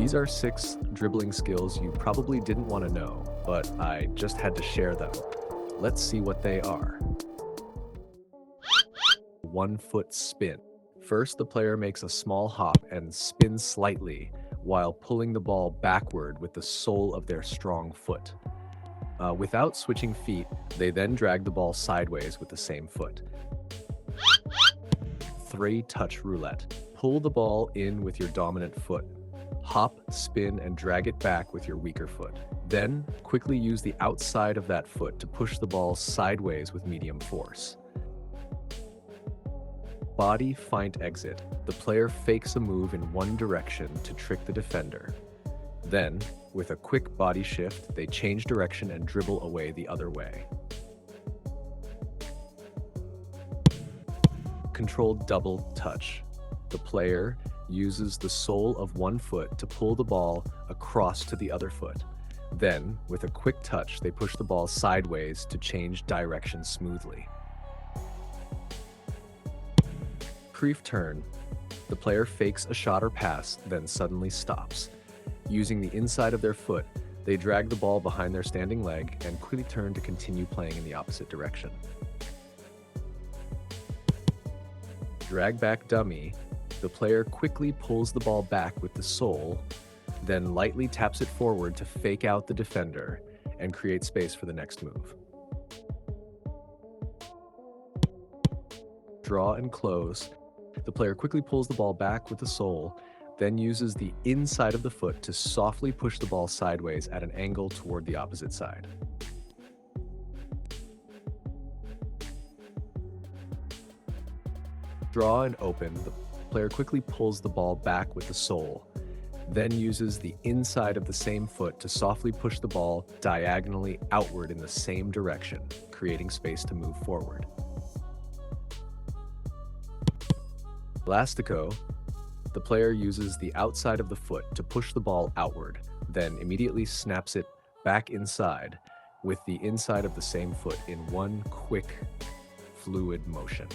These are 6 dribbling skills you probably didn't want to know, but I just had to share them. Let's see what they are. 1-foot spin. First, the player makes a small hop and spins slightly while pulling the ball backward with the sole of their strong foot. Without switching feet, they then drag the ball sideways with the same foot. 3. Touch Roulette. Pull the ball in with your dominant foot. Hop, spin, and drag it back with your weaker foot. Then, quickly use the outside of that foot to push the ball sideways with medium force. Body feint exit. The player fakes a move in one direction to trick the defender. Then, with a quick body shift, they change direction and dribble away the other way. Controlled double touch. The player uses the sole of one foot to pull the ball across to the other foot. Then, with a quick touch, they push the ball sideways to change direction smoothly. Cruyff Turn. The player fakes a shot or pass, then suddenly stops. Using the inside of their foot, they drag the ball behind their standing leg and quickly turn to continue playing in the opposite direction. Drag back dummy. The player quickly pulls the ball back with the sole, then lightly taps it forward to fake out the defender and create space for the next move. Draw and close. The player quickly pulls the ball back with the sole, then uses the inside of the foot to softly push the ball sideways at an angle toward the opposite side. Draw and open. The player quickly pulls the ball back with the sole, then uses the inside of the same foot to softly push the ball diagonally outward in the same direction, creating space to move forward. Elastico. The player uses the outside of the foot to push the ball outward, then immediately snaps it back inside with the inside of the same foot in one quick, fluid motion.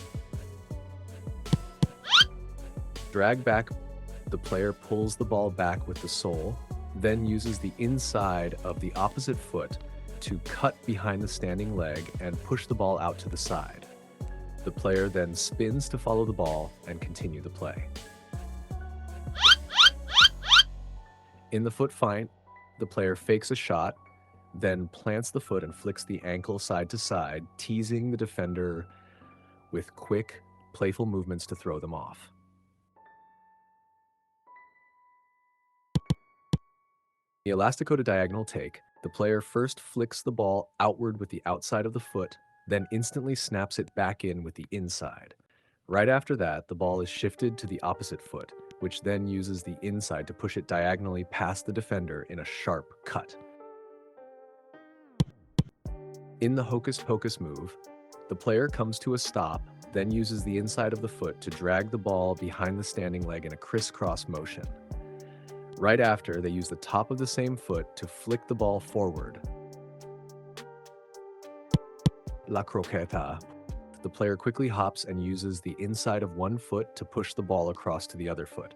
Drag back. The player pulls the ball back with the sole, then uses the inside of the opposite foot to cut behind the standing leg and push the ball out to the side. The player then spins to follow the ball and continue the play. In the foot feint, the player fakes a shot, then plants the foot and flicks the ankle side to side, teasing the defender with quick, playful movements to throw them off. The Elastico to diagonal take, the player first flicks the ball outward with the outside of the foot, then instantly snaps it back in with the inside. Right after that, the ball is shifted to the opposite foot, which then uses the inside to push it diagonally past the defender in a sharp cut. In the Hocus Pocus move, the player comes to a stop, then uses the inside of the foot to drag the ball behind the standing leg in a crisscross motion. Right after, they use the top of the same foot to flick the ball forward. La Croqueta. The player quickly hops and uses the inside of one foot to push the ball across to the other foot.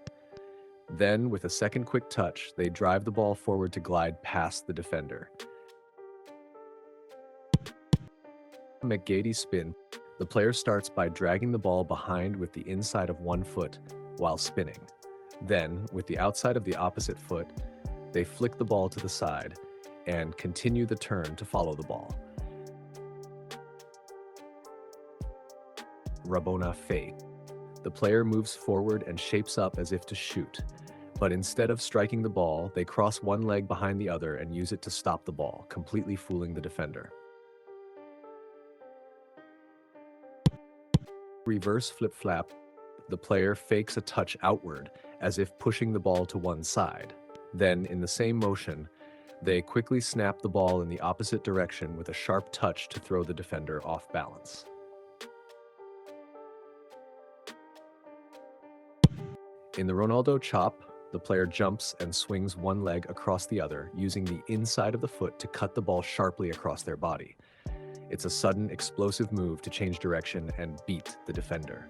Then, with a second quick touch, they drive the ball forward to glide past the defender. McGeady Spin. The player starts by dragging the ball behind with the inside of one foot while spinning. Then, with the outside of the opposite foot, they flick the ball to the side and continue the turn to follow the ball. Rabona Fake. The player moves forward and shapes up as if to shoot, but instead of striking the ball, they cross one leg behind the other and use it to stop the ball, completely fooling the defender. Reverse flip-flap. The player fakes a touch outward, as if pushing the ball to one side. Then, in the same motion, they quickly snap the ball in the opposite direction with a sharp touch to throw the defender off balance. In the Ronaldo Chop, the player jumps and swings one leg across the other, using the inside of the foot to cut the ball sharply across their body. It's a sudden, explosive move to change direction and beat the defender.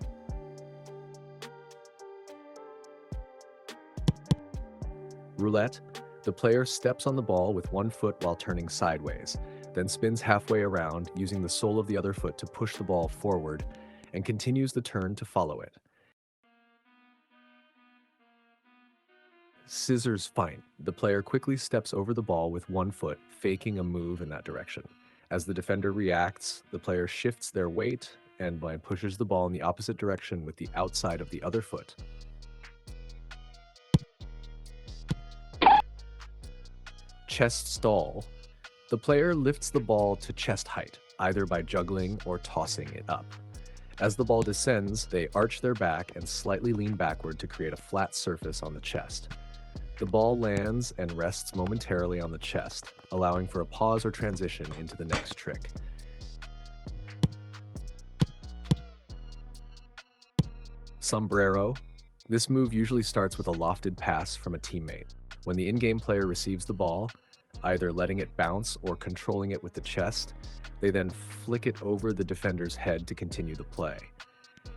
Roulette. The player steps on the ball with one foot while turning sideways, then spins halfway around using the sole of the other foot to push the ball forward and continues the turn to follow it. Scissors Feint. The player quickly steps over the ball with one foot, faking a move in that direction. As the defender reacts, the player shifts their weight and pushes the ball in the opposite direction with the outside of the other foot. Chest Stall. The player lifts the ball to chest height, either by juggling or tossing it up. As the ball descends, they arch their back and slightly lean backward to create a flat surface on the chest. The ball lands and rests momentarily on the chest, allowing for a pause or transition into the next trick. Sombrero. This move usually starts with a lofted pass from a teammate. When the in-game player receives the ball, either letting it bounce or controlling it with the chest, they then flick it over the defender's head to continue the play.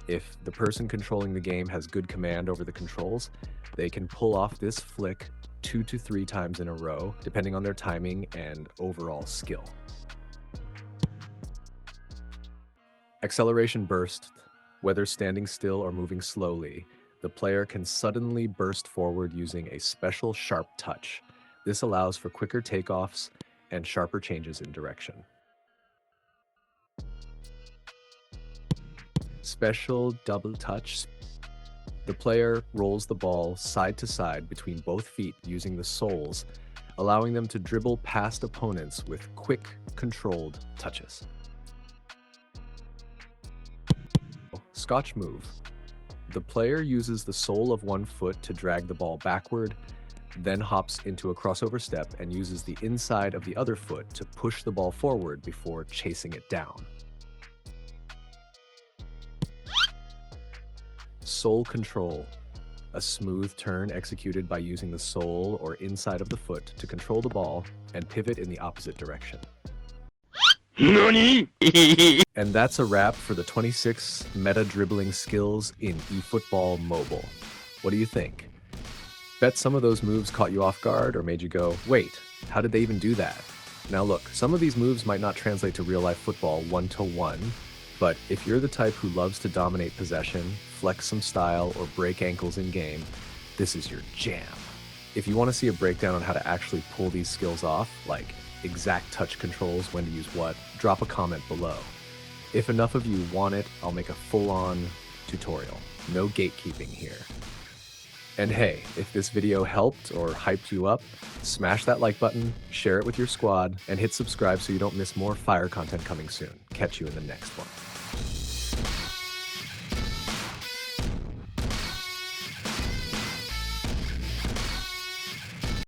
If the person controlling the game has good command over the controls, they can pull off this flick 2 to 3 times in a row, depending on their timing and overall skill. Acceleration burst. Whether standing still or moving slowly, the player can suddenly burst forward using a special sharp touch. This allows for quicker takeoffs and sharper changes in direction. Special double touch. The player rolls the ball side to side between both feet using the soles, allowing them to dribble past opponents with quick, controlled touches. Scotch Move. The player uses the sole of one foot to drag the ball backward, then hops into a crossover step and uses the inside of the other foot to push the ball forward before chasing it down. Sole Control. A smooth turn executed by using the sole or inside of the foot to control the ball and pivot in the opposite direction. NANI? And that's a wrap for the 26 meta dribbling skills in eFootball Mobile. What do you think? Bet some of those moves caught you off guard or made you go, wait, how did they even do that? Now look, some of these moves might not translate to real-life football one-to-one, but if you're the type who loves to dominate possession, flex some style, or break ankles in game, this is your jam. If you want to see a breakdown on how to actually pull these skills off, like exact touch controls, when to use what, drop a comment below. If enough of you want it, I'll make a full-on tutorial. No gatekeeping here. And hey, if this video helped or hyped you up, smash that like button, share it with your squad, and hit subscribe so you don't miss more fire content coming soon. Catch you in the next one.